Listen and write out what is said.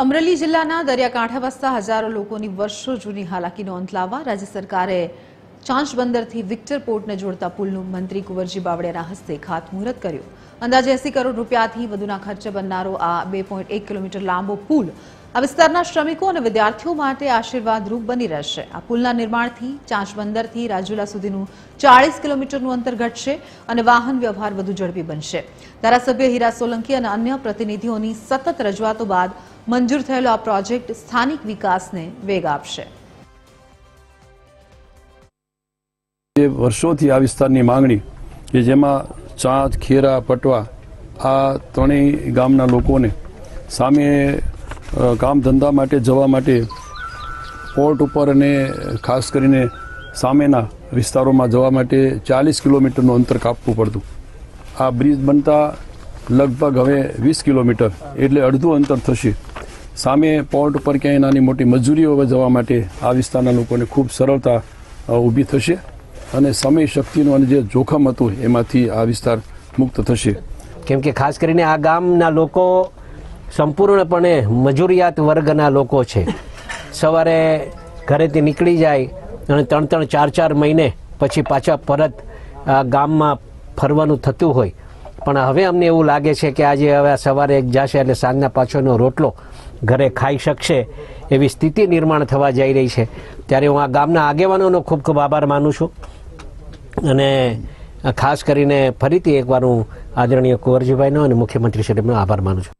અમરેલી જિલ્લાના દરિયાકાંઠે વસતા હજારો લોકોની વર્ષો જૂની હાલાકીનો અંત લાવવા રાજ્ય સરકારે ચાંચ બંદરથી વિક્ટર પોર્ટને જોડતા પુલનું મંત્રી કુંવરજી બાવળિયાના હસ્તે ખાતમુહૂર્ત કર્યું. અંદાજે 80 કરોડ રૂપિયાથી વધુના ખર્ચે બનનારો આ 2.1 કિલોમીટર લાંબો પુલ આ વિસ્તારના શ્રમિકો અને વિદ્યાર્થીઓ માટે આશીર્વાદરૂપ બની રહેશે. આ પુલના નિર્માણથી ચાંચ બંદરથી રાજુલા સુધીનું 40 કિલોમીટરનું અંતર ઘટશે અને વાહન વ્યવહાર વધુ ઝડપી બનશે. ધારાસભ્ય હીરા સોલંકી અને અન્ય પ્રતિનિધિઓની સતત રજૂઆતો બાદ મંજૂર થયેલો આ પ્રોજેક્ટ સ્થાનિક વિકાસને વેગ આપશે. વર્ષોથી આ વિસ્તારની માંગણી કે જેમાં ચાંચ, ખેરા, પટવા આ ત્રણેય ગામના લોકોને સામે કામ ધંધા માટે જવા માટે પોર્ટ ઉપર અને ખાસ કરીને સામેના વિસ્તારોમાં જવા માટે 40 કિલોમીટરનું અંતર કાપવું પડતું. આ બ્રિજ બનતા લગભગ હવે 20 કિલોમીટર એટલે અડધું અંતર થશે. સામે પોર્ટ ઉપર ક્યાંય નાની મોટી મજૂરીઓ જવા માટે આ વિસ્તારના લોકોને ખૂબ સરળતા ઊભી થશે અને સમય શક્તિનું અને જે જોખમ હતું એમાંથી આ વિસ્તાર મુક્ત થશે. કેમ કે ખાસ કરીને આ ગામના લોકો સંપૂર્ણપણે મજૂરિયાત વર્ગના લોકો છે. સવારે ઘરેથી નીકળી જાય અને 3-4 મહિને પછી પાછા પરત ગામમાં ફરવાનું થતું હોય. પણ હવે અમને એવું લાગે છે કે આજે હવે સવારે જશે એટલે સાંજના પાછળનો રોટલો ઘરે ખાઈ શકશે એવી સ્થિતિ નિર્માણ થવા જઈ રહી છે. ત્યારે હું આ ગામના આગેવાનોનો ખૂબ ખૂબ આભાર માનું છું અને ખાસ કરીને ફરીથી એકવાર હું આદરણીય કુંવરજીભાઈનો અને મુખ્યમંત્રી શ્રીનો આભાર માનું છું.